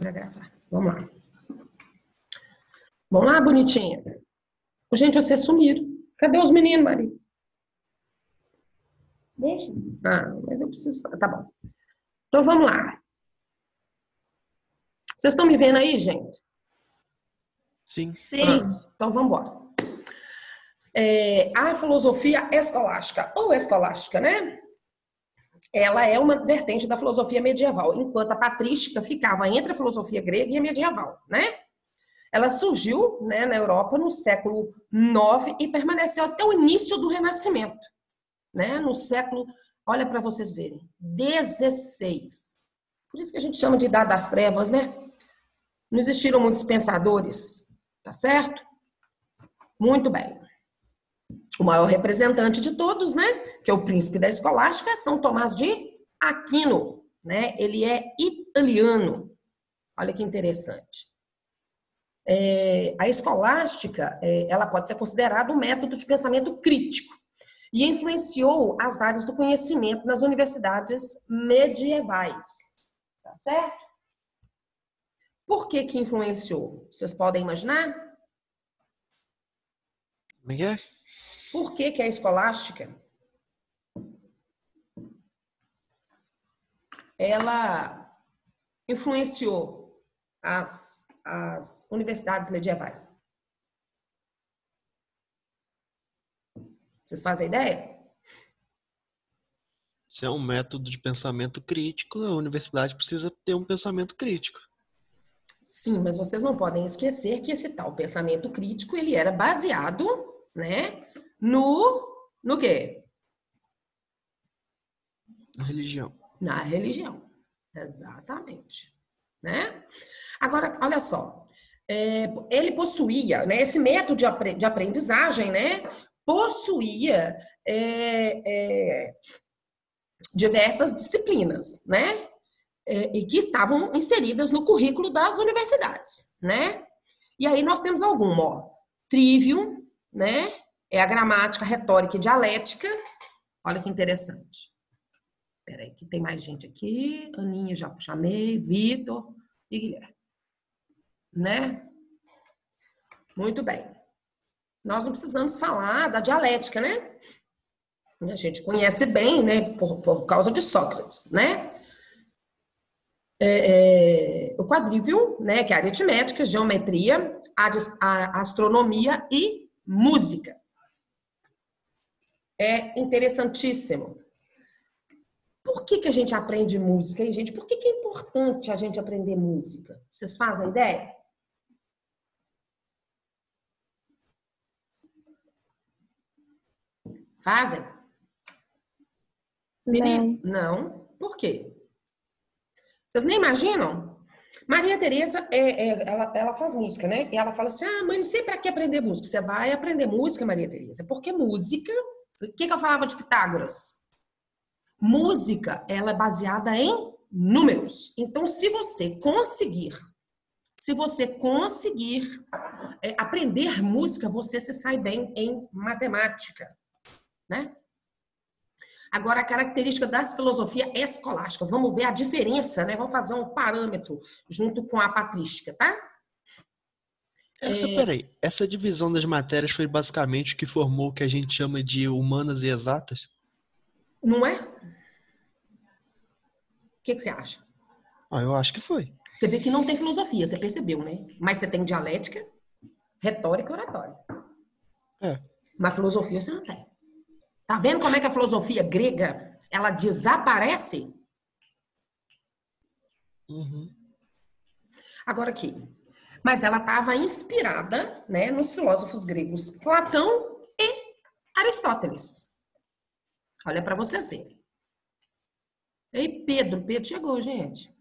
para gravar. Vamos lá. Vamos lá, bonitinha. Gente, vocês sumiram. Cadê os meninos, Maria? Deixa. Ah, mas eu preciso... Tá bom. Então, vamos lá. Vocês estão me vendo aí, gente? Sim. Então, vamos embora. A filosofia escolástica, ou escolástica, né? Ela é uma vertente da filosofia medieval, enquanto a patrística ficava entre a filosofia grega e a medieval, né? Ela surgiu, né, na Europa no século IX e permaneceu até o início do Renascimento, né? No século, olha para vocês verem, XVI. Por isso que a gente chama de Idade das Trevas, né? Não existiram muitos pensadores, tá certo? Muito bem. O maior representante de todos, né, que é o príncipe da escolástica, é São Tomás de Aquino, né? Ele é italiano. Olha que interessante. A escolástica, ela pode ser considerada um método de pensamento crítico e influenciou as áreas do conhecimento nas universidades medievais, tá certo? Por que que influenciou? Vocês podem imaginar? Como é que é? Por que que a escolástica ela influenciou as universidades medievais? Vocês fazem ideia? Se é um método de pensamento crítico, a universidade precisa ter um pensamento crítico. Sim, mas vocês não podem esquecer que esse tal pensamento crítico, ele era baseado, né, no quê? Na religião. Na religião. Exatamente. Né? Agora, olha só. Ele possuía, né, esse método de aprendizagem, né, possuía diversas disciplinas, né, e que estavam inseridas no currículo das universidades, né? E aí nós temos alguma, ó, trivium, né, é a gramática, retórica e dialética. Olha que interessante. Espera aí, que tem mais gente aqui. Aninha já chamei, Vitor e Guilherme. Né? Muito bem. Nós não precisamos falar da dialética, né? A gente conhece bem, né, por causa de Sócrates, né? O quadrivium, né, que é a aritmética, geometria, a astronomia e música. É interessantíssimo. Por que que a gente aprende música, hein, gente? Por que que é importante a gente aprender música? Vocês fazem ideia? Fazem? Menino? Não. Por quê? Vocês nem imaginam? Maria Teresa, ela faz música, né? E ela fala assim, mãe, não sei para que aprender música. Você vai aprender música, Maria Teresa, porque música... O que eu falava de Pitágoras? Música, ela é baseada em números. Então, se você conseguir aprender música, você se sai bem em matemática, né? Agora, a característica da filosofia escolástica. Vamos ver a diferença, né? Vamos fazer um parâmetro junto com a patrística, tá? Peraí, essa divisão das matérias foi basicamente o que formou o que a gente chama de humanas e exatas? Não é? O que você acha? Eu acho que foi. Você vê que não tem filosofia, você percebeu, né? Mas você tem dialética, retórica e oratória. Mas filosofia você não tem. Tá vendo como é que a filosofia grega, ela desaparece? Uhum. Agora aqui. Mas ela estava inspirada, né, nos filósofos gregos Platão e Aristóteles. Olha para vocês verem. Ei, Pedro chegou, gente.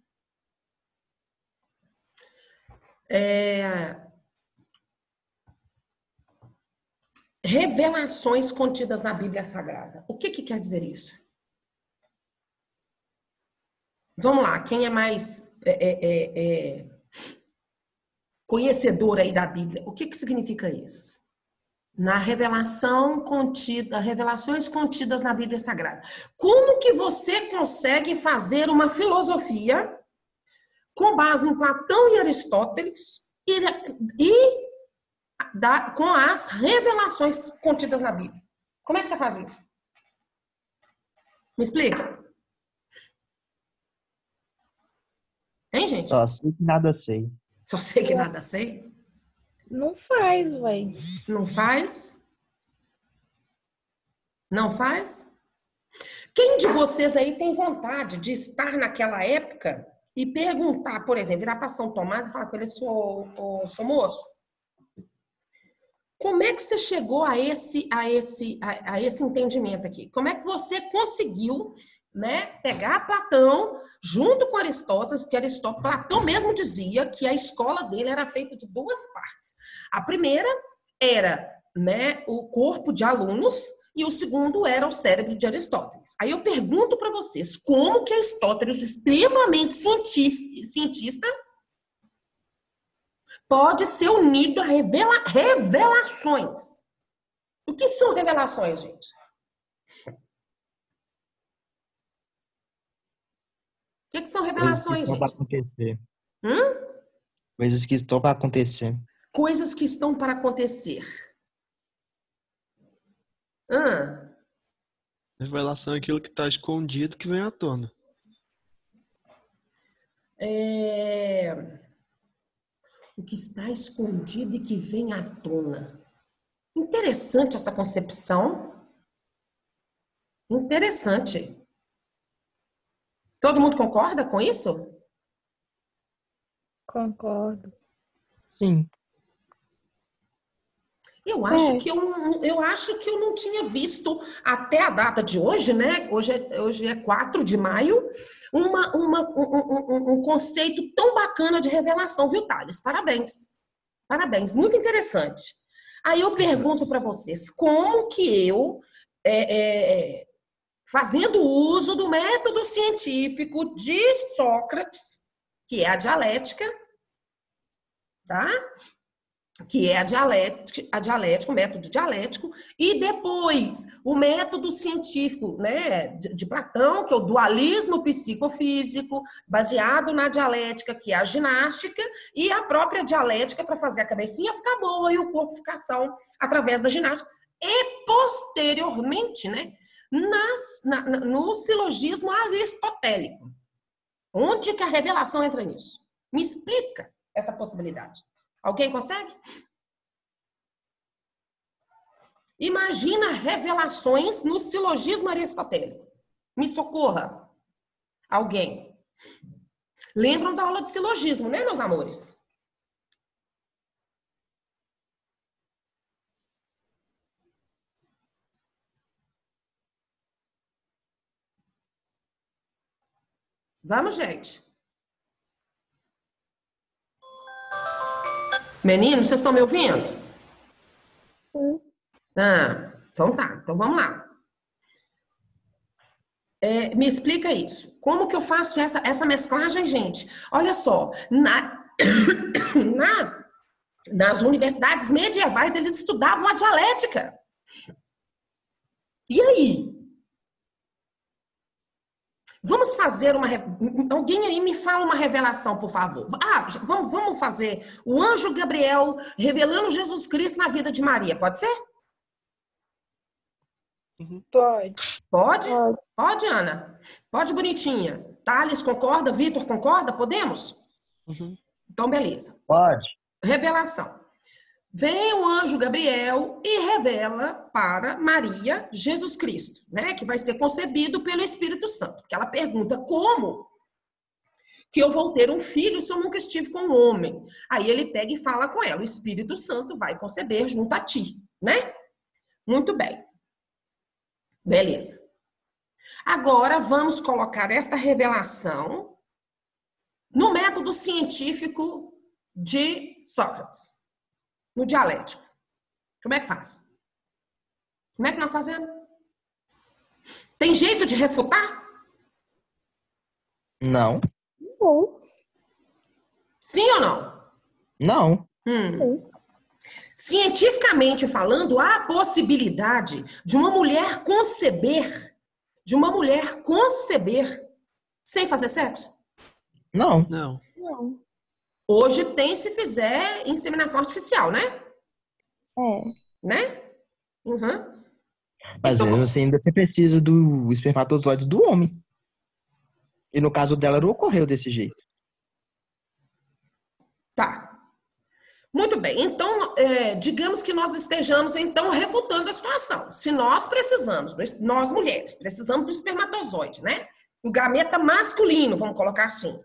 Revelações contidas na Bíblia Sagrada. O que quer dizer isso? Vamos lá, quem é mais conhecedor aí da Bíblia? O que significa isso? Revelações contidas na Bíblia Sagrada. Como que você consegue fazer uma filosofia com base em Platão e Aristóteles com as revelações contidas na Bíblia. Como é que você faz isso? Me explica. Hein, gente? Só sei que nada sei. Só sei que nada sei. Não faz, ué. Não faz? Não faz? Quem de vocês aí tem vontade de estar naquela época e perguntar, por exemplo, virar para São Tomás e falar com ele, senhor moço, como é que você chegou a esse entendimento aqui? Como é que você conseguiu, né, pegar Platão junto com Aristóteles, que Platão mesmo dizia que a escola dele era feita de duas partes. A primeira era, né, o corpo de alunos e o segundo era o cérebro de Aristóteles. Aí eu pergunto para vocês, como que Aristóteles, extremamente cientista, pode ser unido a revelações? O que são revelações, gente? O que são revelações, gente? Acontecer. Coisas que estão para acontecer. Coisas que estão para acontecer. Revelação é aquilo que está escondido que vem à tona. O que está escondido e que vem à tona. Interessante essa concepção. Interessante. Todo mundo concorda com isso? Concordo. Sim. Eu acho que eu não tinha visto até a data de hoje, né? Hoje é 4 de maio, um conceito tão bacana de revelação, viu, Thales? Parabéns. Parabéns, muito interessante. Aí eu pergunto para vocês, como que eu, fazendo uso do método científico de Sócrates, que é a dialética, tá? Que é a dialética, o método dialético, e depois o método científico, né, de Platão, que é o dualismo psicofísico, baseado na dialética, que é a ginástica, e a própria dialética para fazer a cabecinha ficar boa e o corpo ficar são através da ginástica. E posteriormente, né, no silogismo aristotélico. Onde que a revelação entra nisso? Me explica essa possibilidade. Alguém consegue? Imagina revelações no silogismo aristotélico. Me socorra. Alguém. Lembram da aula de silogismo, né, meus amores? Vamos, gente. Meninos, vocês estão me ouvindo? Sim. Então tá. Então vamos lá. Me explica isso. Como que eu faço essa mesclagem, gente? Olha só. Nas universidades medievais, eles estudavam a dialética. E aí? Vamos fazer alguém aí me fala uma revelação, por favor. Vamos fazer o anjo Gabriel revelando Jesus Cristo na vida de Maria. Pode ser? Pode. Pode? Pode, Ana? Pode, bonitinha. Thales concorda? Vitor concorda? Podemos? Então, beleza. Pode. Revelação. Vem o anjo Gabriel e revela para Maria Jesus Cristo, né? Que vai ser concebido pelo Espírito Santo. Que ela pergunta, como que eu vou ter um filho se eu nunca estive com um homem? Aí ele pega e fala com ela, o Espírito Santo vai conceber junto a ti, né? Muito bem. Beleza. Agora vamos colocar esta revelação no método científico de Sócrates. No dialético. Como é que faz? Como é que nós fazemos? Tem jeito de refutar? Não. Não. Sim ou não? Não. Cientificamente falando, há a possibilidade de uma mulher conceber sem fazer sexo? Não. Não. Não. Hoje tem se fizer inseminação artificial, né? É. Né? Uhum. Mas Então, você ainda precisa do espermatozoides do homem. E no caso dela não ocorreu desse jeito. tá. Muito bem. Então, digamos que nós estejamos, então, refutando a situação. Se nós precisamos, nós mulheres, precisamos do espermatozoide, né? O gameta masculino, vamos colocar assim.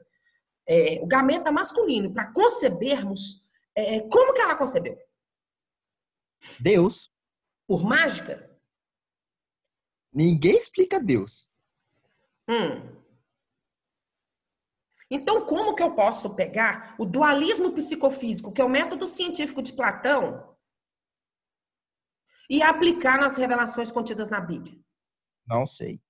O gameta masculino, para concebermos, como que ela concebeu? Deus. Por mágica? Ninguém explica Deus. Então, como que eu posso pegar o dualismo psicofísico, que é o método científico de Platão, e aplicar nas revelações contidas na Bíblia? Não sei.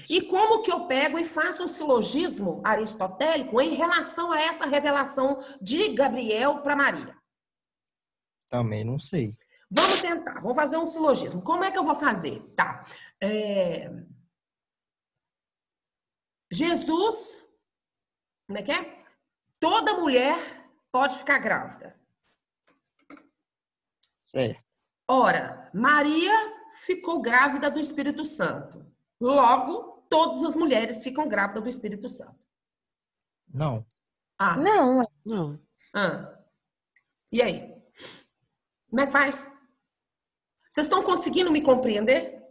E como que eu pego e faço um silogismo aristotélico em relação a essa revelação de Gabriel para Maria? Também não sei. Vamos tentar, vamos fazer um silogismo. Como é que eu vou fazer? Tá. Jesus, como é que é? Toda mulher pode ficar grávida. Certo. Ora, Maria ficou grávida do Espírito Santo. Logo, todas as mulheres ficam grávidas do Espírito Santo. Não. Não. Não. E aí? Como é que faz? Vocês estão conseguindo me compreender?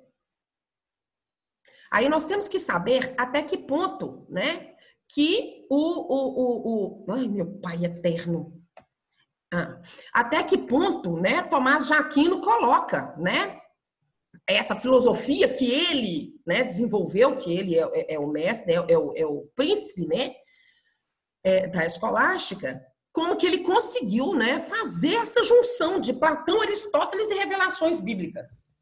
Aí nós temos que saber até que ponto, né, que ai, meu pai eterno. Até que ponto, né, Tomás de Aquino coloca, né, essa filosofia que ele, né, desenvolveu, que ele é o mestre, é o príncipe, né, da escolástica, como que ele conseguiu, né, fazer essa junção de Platão, Aristóteles e revelações bíblicas.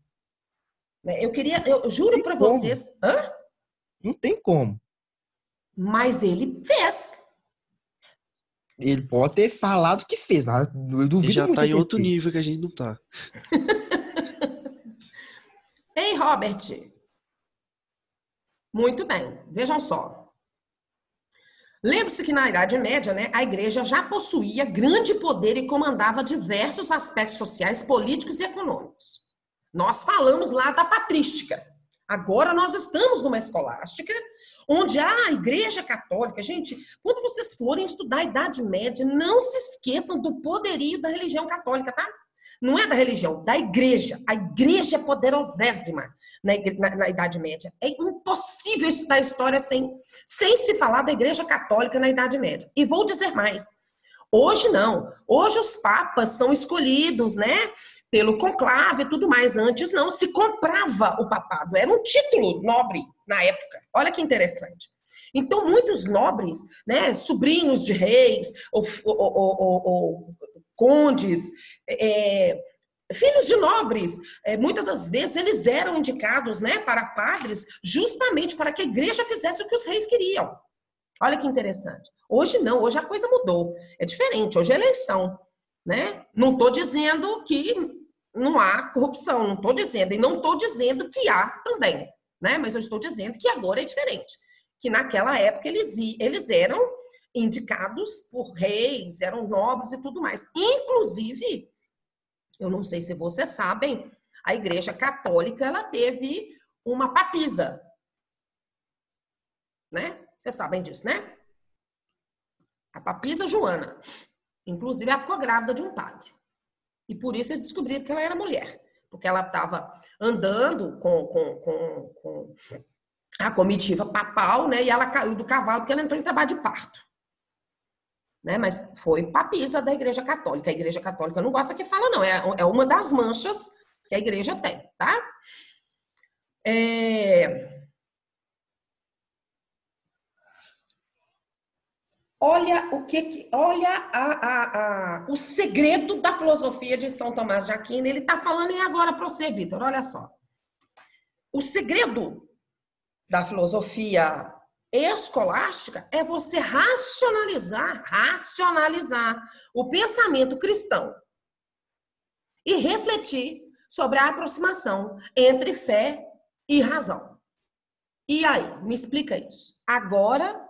Eu juro para vocês... Não tem como. Mas ele fez. Ele pode ter falado que fez, mas eu duvido E já muito tá em ele ter outro feito. nível que a gente não tá. Ei, Robert. Muito bem. Vejam só. Lembre-se que na Idade Média, né, a igreja já possuía grande poder e comandava diversos aspectos sociais, políticos e econômicos. Nós falamos lá da patrística. Agora nós estamos numa escolástica, onde a igreja católica, gente, quando vocês forem estudar a Idade Média, não se esqueçam do poderio da religião católica, tá? Não é da religião, da igreja. A igreja é poderosíssima na Idade Média. É impossível estudar história sem se falar da igreja católica na Idade Média. E vou dizer mais. Hoje não. Hoje os papas são escolhidos, né, pelo conclave e tudo mais. Antes não se comprava o papado. Era um título nobre na época. Olha que interessante. Então, muitos nobres, né, sobrinhos de reis, ou condes, filhos de nobres, muitas das vezes eles eram indicados, né, para padres justamente para que a igreja fizesse o que os reis queriam. Olha que interessante. Hoje não, hoje a coisa mudou. É diferente, hoje é eleição, né? Não estou dizendo que não há corrupção, não estou dizendo, e não estou dizendo que há também, né? Mas eu estou dizendo que agora é diferente. Que naquela época eles eram indicados por reis, eram nobres e tudo mais. Inclusive, eu não sei se vocês sabem, a Igreja Católica ela teve uma papisa, né? Vocês sabem disso, né? A papisa Joana. Inclusive, ela ficou grávida de um padre. E por isso eles descobriram que ela era mulher. Porque ela estava andando com a comitiva papal, né? E ela caiu do cavalo porque ela entrou em trabalho de parto. Né? Mas foi papisa da Igreja Católica. A Igreja Católica não gosta que fala, não. É uma das manchas que a igreja tem, tá? Olha o segredo da filosofia de São Tomás de Aquino. Ele está falando agora para você, Vitor. Olha só. O segredo da filosofia escolástica é você racionalizar o pensamento cristão e refletir sobre a aproximação entre fé e razão. E aí, me explica isso. Agora,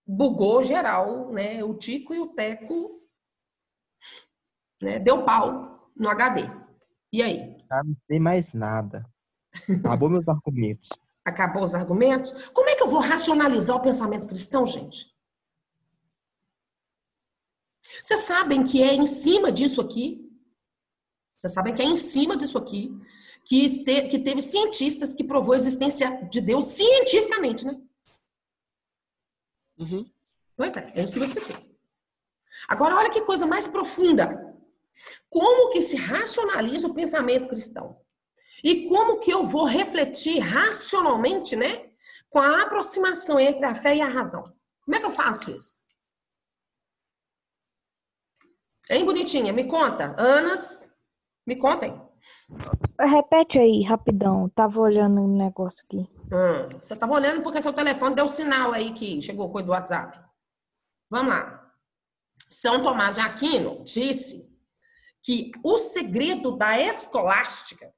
bugou geral, né? O Tico e o Teco, né? Deu pau no HD. E aí? Já não tem mais nada. Acabou meus argumentos. Acabou os argumentos? Como é que eu vou racionalizar o pensamento cristão, gente? Vocês sabem que é em cima disso aqui, que teve cientistas que provou a existência de Deus cientificamente, né? Uhum. Pois é em cima disso aqui. Agora, olha que coisa mais profunda. Como que se racionaliza o pensamento cristão? E como que eu vou refletir racionalmente, né? Com a aproximação entre a fé e a razão. Como é que eu faço isso? Hein, bonitinha? Me conta. Anas, me contem. Repete aí, rapidão. Tava olhando um negócio aqui. Você estava olhando porque seu telefone deu sinal aí que chegou coisa do WhatsApp. Vamos lá. São Tomás de Aquino disse que o segredo da escolástica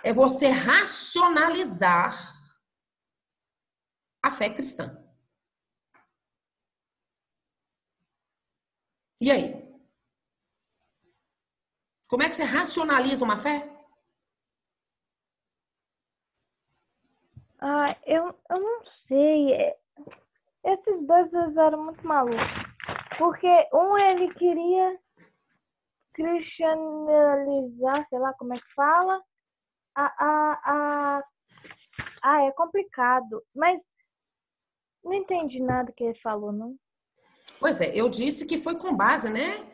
é você racionalizar a fé cristã. E aí? Como é que você racionaliza uma fé? Eu não sei. Esses dois eles eram muito malucos. Porque ele queria cristianizar, sei lá como é que fala. É complicado. Mas não entendi nada que ele falou, não. Pois é, eu disse que foi com base, né,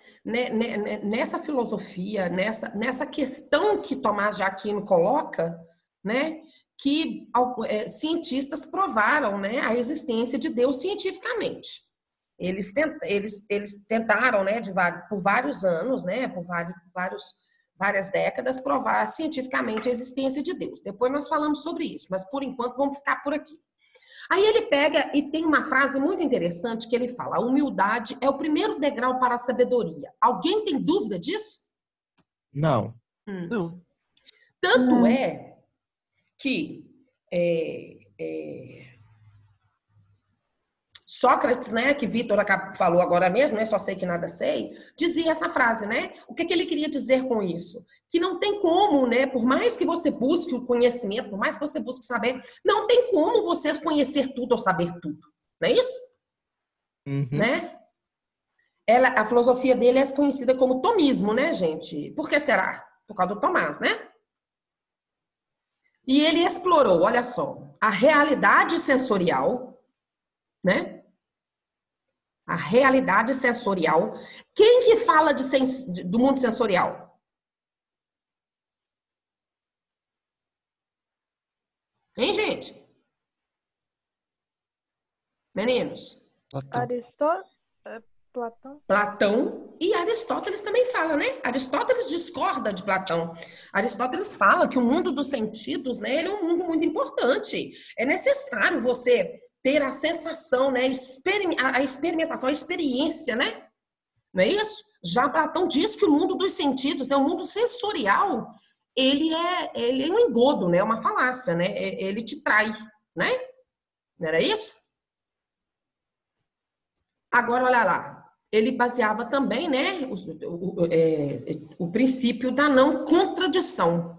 nessa filosofia, nessa questão que Tomás de Aquino coloca, né, que cientistas provaram, né, a existência de Deus cientificamente. Eles tentaram, né, por vários anos, né, por várias décadas, provar cientificamente a existência de Deus. Depois nós falamos sobre isso, mas por enquanto vamos ficar por aqui. Aí ele pega e tem uma frase muito interessante que ele fala: a humildade é o primeiro degrau para a sabedoria. Alguém tem dúvida disso? Não. Não. Tanto é que Sócrates, né, que Vitor falou agora mesmo, né, só sei que nada sei, dizia essa frase, né? O que ele queria dizer com isso? Que não tem como, né, por mais que você busque o conhecimento, por mais que você busque saber, não tem como você conhecer tudo ou saber tudo. Não é isso? Uhum. Né? A filosofia dele é conhecida como tomismo, né, gente? Por que será? Por causa do Tomás, né? E ele explorou, olha só, a realidade sensorial, né? A realidade sensorial. Quem que fala do mundo sensorial? Hein, gente? Meninos? Platão e Aristóteles também fala, né? Aristóteles discorda de Platão. Aristóteles fala que o mundo dos sentidos, né, ele é um mundo muito importante. É necessário você ter a sensação, né, a experimentação, a experiência, né? Não é isso? Já Platão diz que o mundo dos sentidos, né, o mundo sensorial, ele é um engodo, né? Uma falácia, né? Ele te trai, né? Não era isso? Agora, olha lá. Ele baseava também, né, o princípio da não contradição.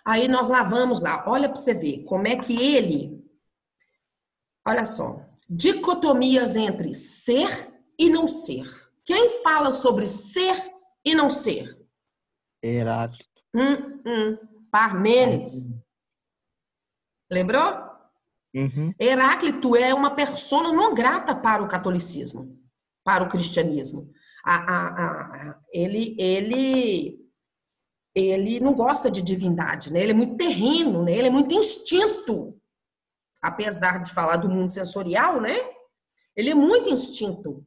Aí nós vamos lá. Olha para você ver como é que ele... Olha só. Dicotomias entre ser e não ser. Quem fala sobre ser e não ser? Heráclito. Parmênides. Lembrou? Uhum. Heráclito é uma persona não grata para o catolicismo, para o cristianismo. Ele não gosta de divindade, né? Ele é muito terreno, né? Ele é muito instinto. Apesar de falar do mundo sensorial, né? Ele é muito instinto,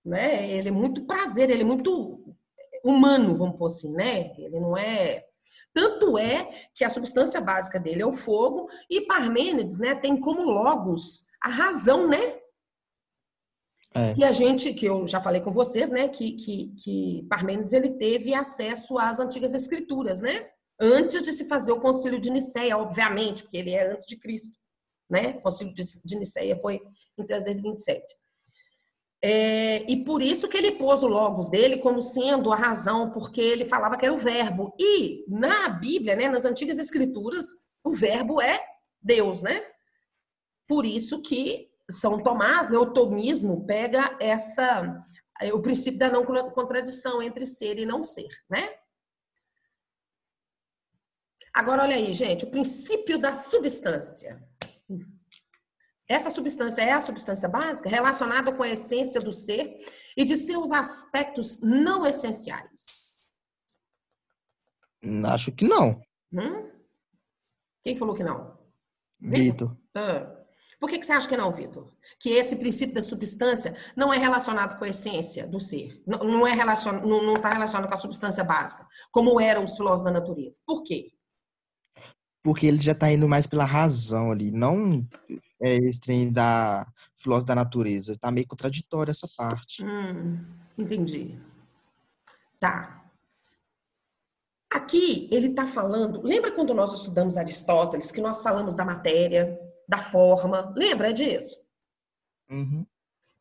né? Ele é muito prazer, ele é muito humano, vamos pôr assim, né? Ele não é... Tanto é que a substância básica dele é o fogo, e Parmênides, né, tem como logos a razão, né? Que eu já falei com vocês, né, que Parmênides ele teve acesso às antigas escrituras, né? Antes de se fazer o Concílio de Nicéia, obviamente, porque ele é antes de Cristo, né? O Concílio de Nicéia foi em 327. E por isso que ele pôs o logos dele como sendo a razão, porque ele falava que era o verbo. E na Bíblia, né, nas antigas escrituras, o verbo é Deus, né? Por isso que São Tomás, né, o tomismo, pega o princípio da não contradição entre ser e não ser, né? Agora, olha aí, gente, o princípio da substância. Essa substância é a substância básica relacionada com a essência do ser e de seus aspectos não essenciais. Acho que não, Quem falou que não? Vitor. Por que você acha que não, Vitor? Que esse princípio da substância não é relacionado com a essência do ser. Não está relacionado com a substância básica, como eram os filósofos da natureza. Por quê? Porque ele já tá indo mais pela razão ali, não esse trem da filósofo da natureza. Tá meio contraditório essa parte. Entendi. Tá. Aqui ele está falando. Lembra quando nós estudamos Aristóteles, que nós falamos da matéria, da forma? Lembra disso? Uhum.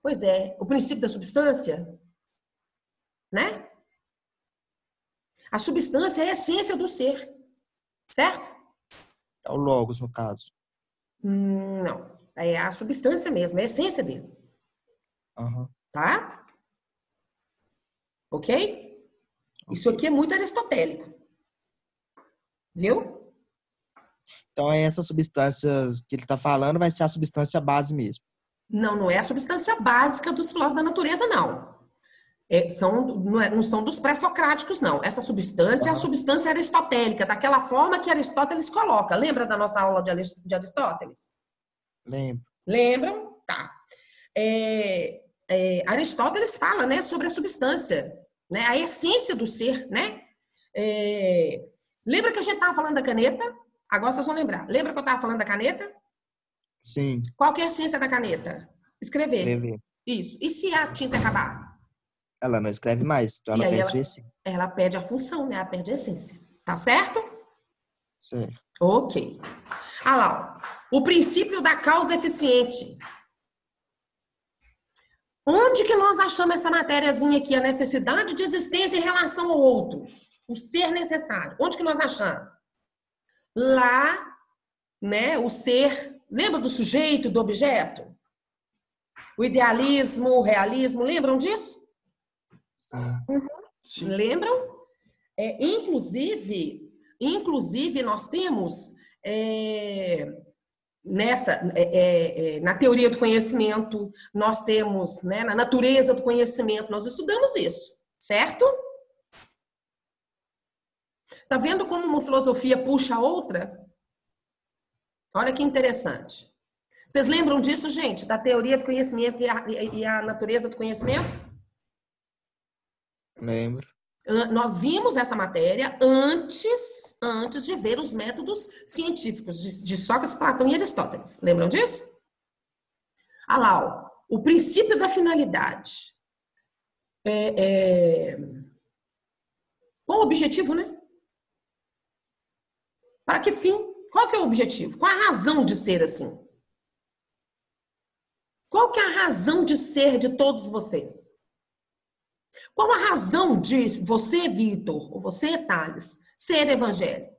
Pois é, o princípio da substância, né? A substância é a essência do ser, certo? É o logos, no caso. Não, é a substância mesmo, é a essência dele, Uhum. tá? Ok? Isso aqui é muito aristotélico, viu? Então, essa substância que ele tá falando vai ser a substância base mesmo. Não é a substância básica dos filósofos da natureza, não. Não são dos pré-socráticos, não. Essa substância é a substância aristotélica, daquela forma que Aristóteles coloca. Lembra da nossa aula de Aristóteles? Lembro. Lembram? Tá. Aristóteles fala, né, sobre a substância, né, a essência do ser, né? Lembra que a gente estava falando da caneta? Agora vocês vão lembrar. Lembra que eu estava falando da caneta? Sim. Qual que é a essência da caneta? Escrever. Escrever. Isso. E se a tinta acabar? Ela não escreve mais, então E ela aí perde sua essência. ela perde a função, né? Ela perde a essência. Tá certo? Certo. Ok. Ah lá, ó. O princípio da causa eficiente. Onde que nós achamos essa matériazinha aqui? A necessidade de existência em relação ao outro. O ser necessário. Onde que nós achamos? Lá, né? O ser. Lembra do sujeito, do objeto? O idealismo, o realismo. Lembram disso? Sim. Lembram? Inclusive, nós temos na teoria do conhecimento, nós temos, né, na natureza do conhecimento, nós estudamos isso, certo? Tá vendo como uma filosofia puxa a outra? Olha que interessante. Vocês lembram disso, gente? Da teoria do conhecimento e a natureza do conhecimento? Lembro. Nós vimos essa matéria antes de ver os métodos científicos de Sócrates, Platão e Aristóteles. Lembram disso? Ah lá, ó, o princípio da finalidade. Qual o objetivo, né? Para que fim? Qual que é o objetivo? Qual a razão de ser assim? Qual que é a razão de ser de todos vocês? Qual a razão de você, Vitor, ou você, Thales, ser evangélico?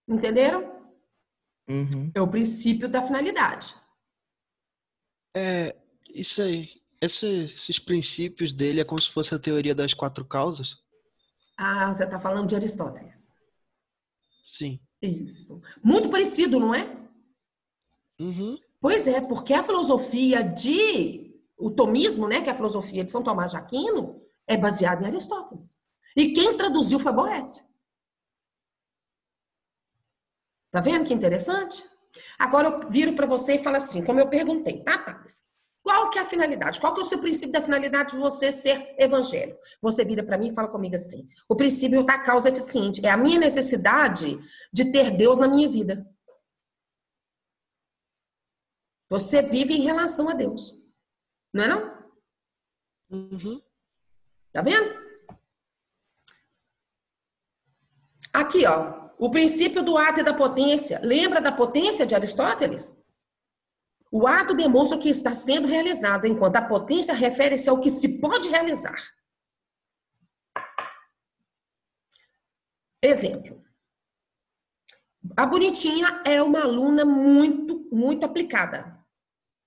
Entenderam? Uhum. É o princípio da finalidade. Isso aí. Esses princípios dele é como se fosse a teoria das quatro causas? Ah, você está falando de Aristóteles. Sim. Isso. Muito parecido, não é? Uhum. Pois é, porque a filosofia o tomismo, né, que é a filosofia de São Tomás de Aquino, é baseada em Aristóteles. E quem traduziu foi Boécio. Tá vendo que interessante? Agora eu viro para você e falo assim, como eu perguntei, tá, Thales? Qual que é a finalidade? Qual que é o seu princípio da finalidade de você ser evangélico? Você vira para mim e fala comigo assim, o princípio da causa eficiente é a minha necessidade de ter Deus na minha vida. Você vive em relação a Deus. Não é não? Uhum. Tá vendo? Aqui, ó. O princípio do ato e da potência. Lembra da potência de Aristóteles? O ato demonstra o que está sendo realizado, enquanto a potência refere-se ao que se pode realizar. Exemplo. A Bonitinha é uma aluna muito aplicada.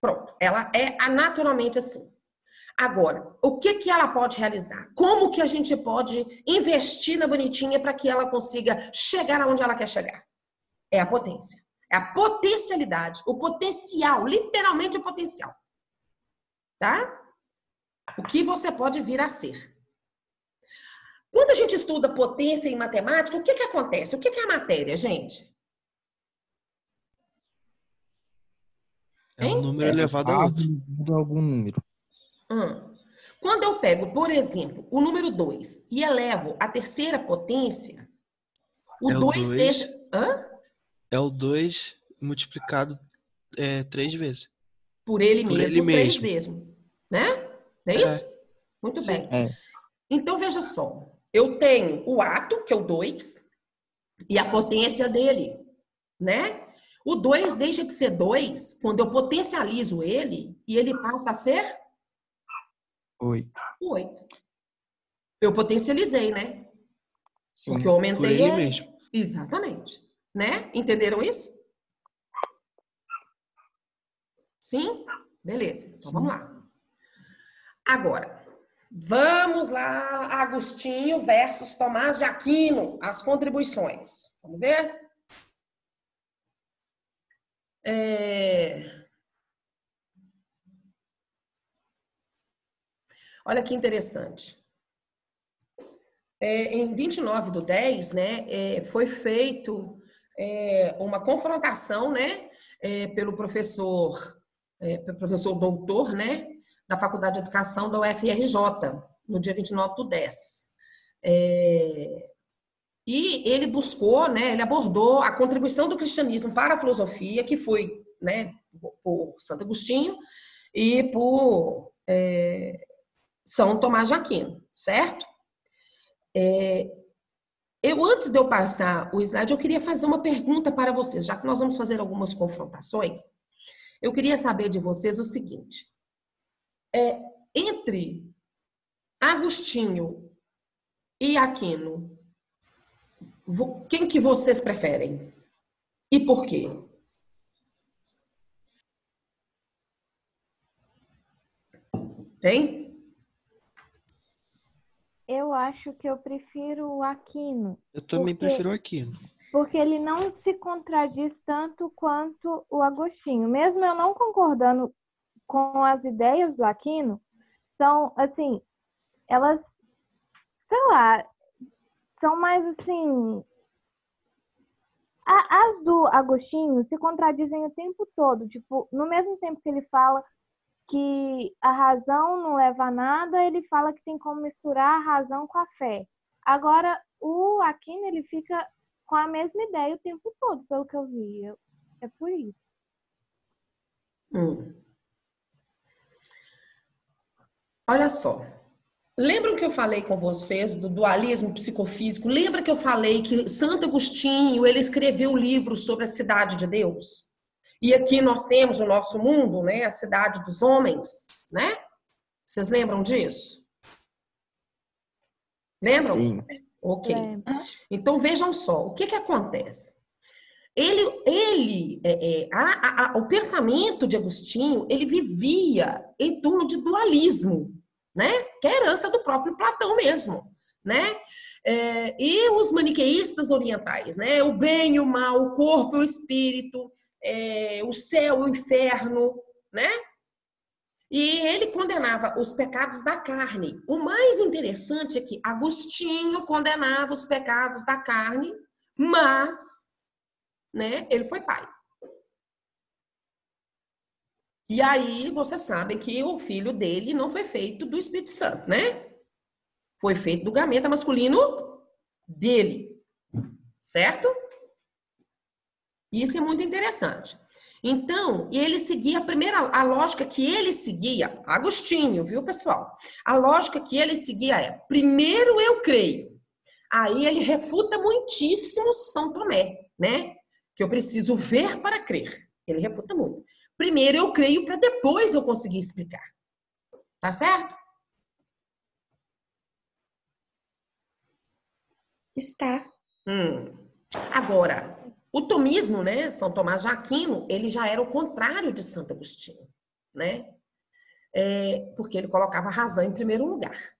Pronto, ela é naturalmente assim. Agora, o que ela pode realizar? Como que a gente pode investir na Bonitinha para que ela consiga chegar aonde ela quer chegar? É a potência. É a potencialidade, o potencial, literalmente o potencial. Tá? O que você pode vir a ser. Quando a gente estuda potência em matemática, o que acontece? O que é a matéria, gente? É um número elevado a outro. Algum número. Quando eu pego, por exemplo, o número 2 e elevo a terceira potência, o 2 deixa... É o 2 multiplicado 3 vezes. Por ele mesmo, 3 vezes. Né? Não é isso? Muito Sim. bem. Então, veja só. Eu tenho o ato, que é o 2, e a potência dele, né? O 2 deixa de ser 2 quando eu potencializo ele e ele passa a ser 8. Eu potencializei, né? Sim, porque eu aumentei por ele ele. mesmo. Exatamente. Né? Entenderam isso? Sim? Beleza. Então vamos lá. Agora, vamos lá, Agostinho versus Tomás de Aquino, as contribuições. Vamos ver? Olha que interessante. Em 29/10, né, foi feito uma confrontação, né, pelo professor doutor, né, da Faculdade de Educação da UFRJ, no dia 29/10. E ele buscou, né, ele abordou a contribuição do cristianismo para a filosofia, que foi, né, por Santo Agostinho e por São Tomás de Aquino, certo? Antes de eu passar o slide, eu queria fazer uma pergunta para vocês, já que nós vamos fazer algumas confrontações. Eu queria saber de vocês o seguinte: entre Agostinho e Aquino, quem que vocês preferem? E por quê? Tem? Eu acho que eu prefiro o Aquino. Eu também prefiro o Aquino. Porque ele não se contradiz tanto quanto o Agostinho. Mesmo eu não concordando com as ideias do Aquino, são, assim, elas, sei lá, são mais, assim... As do Agostinho se contradizem o tempo todo. Tipo, no mesmo tempo que ele fala que a razão não leva a nada, ele fala que tem como misturar a razão com a fé. Agora, o Aquino, ele fica com a mesma ideia o tempo todo, pelo que eu vi. É por isso. Olha só. Lembram que eu falei com vocês do dualismo psicofísico? Lembra que eu falei que Santo Agostinho, ele escreveu um livro sobre a cidade de Deus? E aqui nós temos o nosso mundo, né, a cidade dos homens, né? Vocês lembram disso? Lembram? Sim. Ok. Então vejam só, o que acontece? O pensamento de Agostinho, ele vivia em torno de dualismo, né? Que é a herança do próprio Platão mesmo, né? E os maniqueístas orientais, né? O bem e o mal, o corpo e o espírito, o céu e o inferno, né? E ele condenava os pecados da carne. O mais interessante é que Agostinho condenava os pecados da carne, mas, né, ele foi pai. E aí, você sabe que o filho dele não foi feito do Espírito Santo, né? Foi feito do gameta masculino dele, certo? Isso é muito interessante. Então, ele seguia a lógica que ele seguia, Agostinho, viu, pessoal? A lógica que ele seguia primeiro eu creio, Aí ele refuta muitíssimo São Tomé, né? Que eu preciso ver para crer. Ele refuta muito. Primeiro eu creio para depois eu conseguir explicar. Tá certo? Está. Agora, o tomismo, né? São Tomás de Aquino, ele já era o contrário de Santo Agostinho, né? Porque ele colocava a razão em primeiro lugar.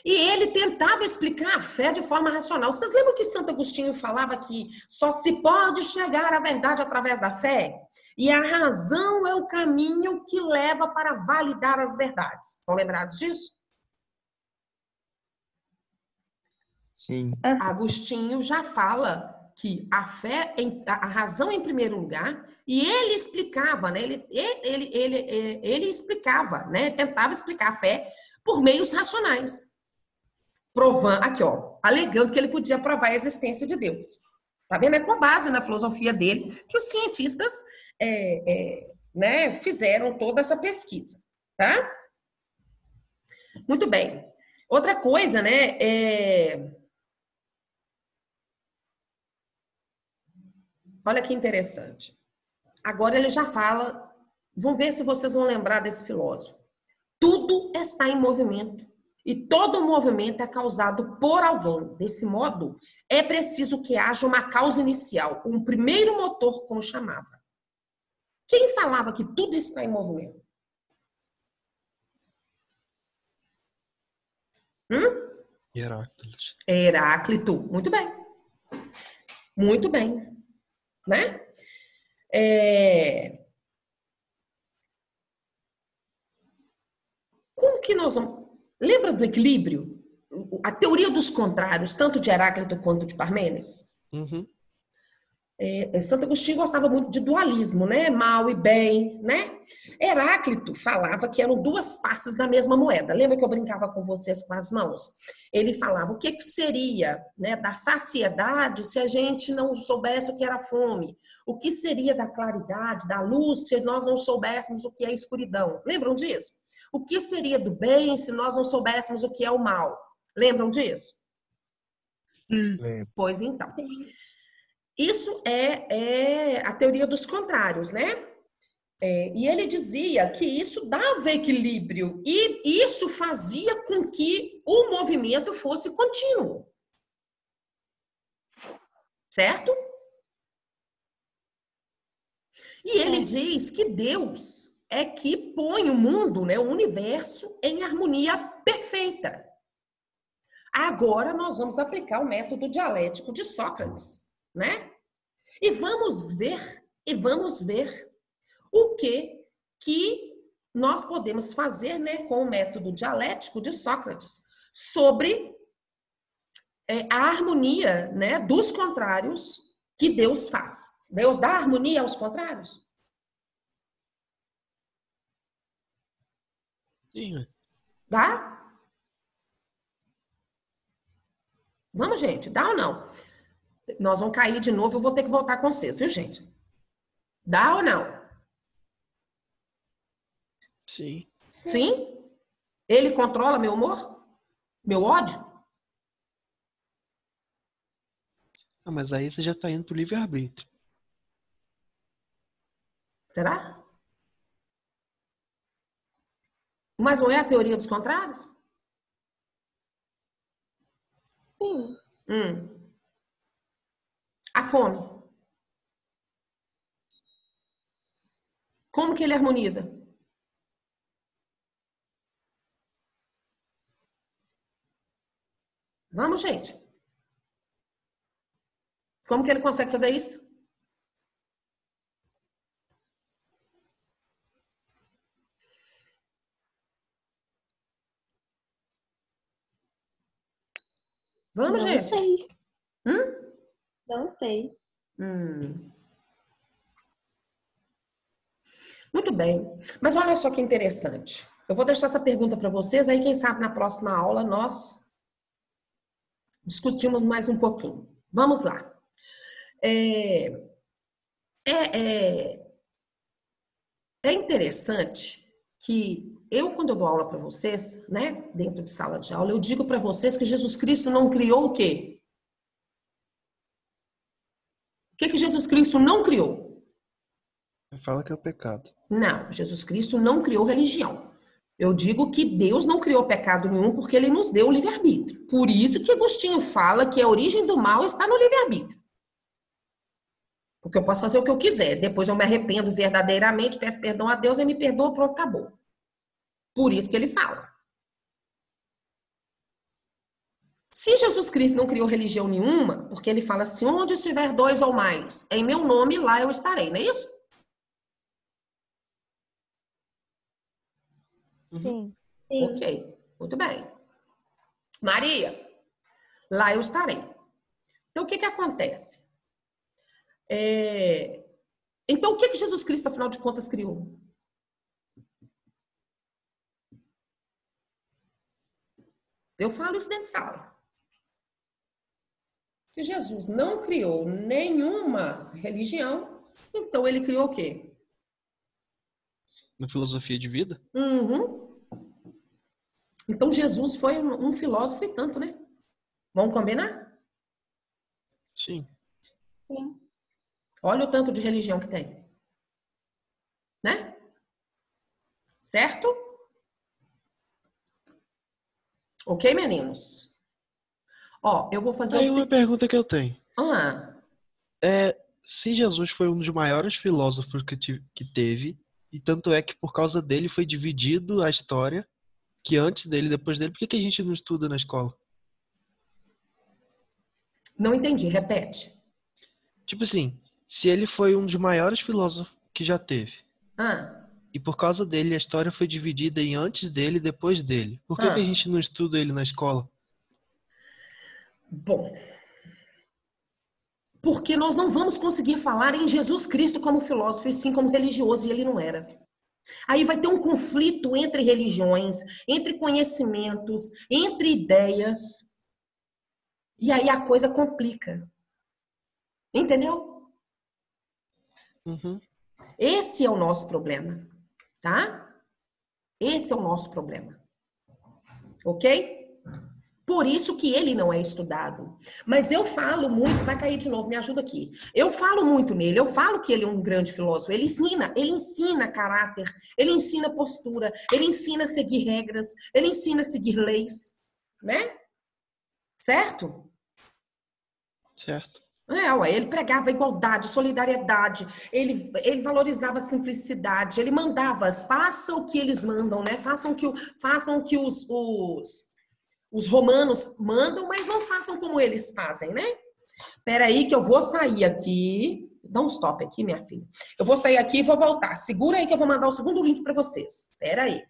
E ele tentava explicar a fé de forma racional. Vocês lembram que Santo Agostinho falava que só se pode chegar à verdade através da fé? E a razão é o caminho que leva para validar as verdades. Estão lembrados disso? Sim. Agostinho já fala que a fé, a razão em primeiro lugar, e ele explicava, né? Ele explicava, né? Tentava explicar a fé por meios racionais. Provando, aqui, ó, alegando que ele podia provar a existência de Deus. Tá vendo? É com base na filosofia dele que os cientistas né, fizeram toda essa pesquisa, tá? Muito bem. Outra coisa, né, olha que interessante. Agora ele já fala, vamos ver se vocês vão lembrar desse filósofo. Tudo está em movimento. E todo movimento é causado por alguém. Desse modo, é preciso que haja uma causa inicial, um primeiro motor, como chamava. Quem falava que tudo está em movimento? Heráclito. Heráclito. Muito bem. Muito bem. Né? Como que nós vamos... Lembra do equilíbrio? A teoria dos contrários, tanto de Heráclito quanto de Parmênides? Uhum. Santo Agostinho gostava muito de dualismo, né? Mal e bem, né? Heráclito falava que eram duas faces da mesma moeda. Lembra que eu brincava com vocês com as mãos? Ele falava o que seria, né, da saciedade se a gente não soubesse o que era fome? O que seria da claridade, da luz, se nós não soubéssemos o que é escuridão? Lembram disso? O que seria do bem se nós não soubéssemos o que é o mal? Lembram disso? Pois então. Isso é a teoria dos contrários, né? E ele dizia que isso dava equilíbrio e isso fazia com que o movimento fosse contínuo. Certo? E ele diz que Deus é que põe o mundo, né, o universo, em harmonia perfeita. Agora nós vamos aplicar o método dialético de Sócrates, né? E vamos ver o que nós podemos fazer, né, com o método dialético de Sócrates sobre a harmonia, né, dos contrários que Deus faz. Deus dá harmonia aos contrários? Sim. Dá? Vamos, gente, dá ou não? Nós vamos cair de novo, eu vou ter que voltar com vocês, viu, gente? Dá ou não? Sim. Sim? Ele controla meu humor? Meu ódio? Ah, mas aí você já tá indo pro livre-arbítrio. Será? Mas não é a teoria dos contrários? Sim. A fome. Como que ele harmoniza? Vamos, gente. Como que ele consegue fazer isso? Vamos, Não gente. sei. Hum? Não sei. Muito bem. Mas olha só que interessante. Eu vou deixar essa pergunta para vocês, aí quem sabe na próxima aula nós discutimos mais um pouquinho. Vamos lá. É interessante que quando eu dou aula para vocês, né, dentro de sala de aula, eu digo para vocês que Jesus Cristo não criou o quê? O que Jesus Cristo não criou? Fala que é o pecado. Não, Jesus Cristo não criou religião. Eu digo que Deus não criou pecado nenhum porque ele nos deu o livre-arbítrio. Por isso que Agostinho fala que a origem do mal está no livre-arbítrio. Porque eu posso fazer o que eu quiser. Depois eu me arrependo verdadeiramente, peço perdão a Deus, ele me perdoa, pronto, acabou. Por isso que ele fala. Se Jesus Cristo não criou religião nenhuma, porque ele fala assim, onde estiver 2 ou mais, em meu nome, lá eu estarei, não é isso? Sim. Sim. Ok, muito bem. Maria, lá eu estarei. Então, o que acontece? Então, o que Jesus Cristo, afinal de contas, criou? Eu falo isso dentro de sala. Se Jesus não criou nenhuma religião, então ele criou o quê? Na filosofia de vida? Uhum. Então Jesus foi um filósofo e tanto, né? Vamos combinar? Sim. Sim. Olha o tanto de religião que tem. Né? Certo? Ok, meninos? Ó, eu vou fazer Aí uma pergunta que eu tenho. Se Jesus foi um dos maiores filósofos que teve, e tanto é que por causa dele foi dividido a história, que antes dele e depois dele, por que a gente não estuda na escola? Não entendi, repete. Tipo assim, se ele foi um dos maiores filósofos que já teve, e por causa dele a história foi dividida em antes dele e depois dele, por que a gente não estuda ele na escola? Bom, porque nós não vamos conseguir falar em Jesus Cristo como filósofo, e sim como religioso, e ele não era. Aí vai ter um conflito entre religiões, entre conhecimentos, entre ideias, e aí a coisa complica. Entendeu? Uhum. Esse é o nosso problema, tá? Esse é o nosso problema. Ok? Por isso que ele não é estudado. Mas eu falo muito, vai cair de novo, me ajuda aqui. Eu falo muito nele, eu falo que ele é um grande filósofo. Ele ensina caráter, ele ensina postura, ele ensina a seguir regras, ele ensina a seguir leis, né? Certo? Certo. Ele pregava igualdade, solidariedade, ele valorizava a simplicidade, ele mandava, façam o que eles mandam, né? Façam o que os romanos mandam, mas não façam como eles fazem, né? Peraí que eu vou sair aqui. Dá um stop aqui, minha filha. Eu vou sair aqui e vou voltar. Segura aí que eu vou mandar o segundo link para vocês. Peraí.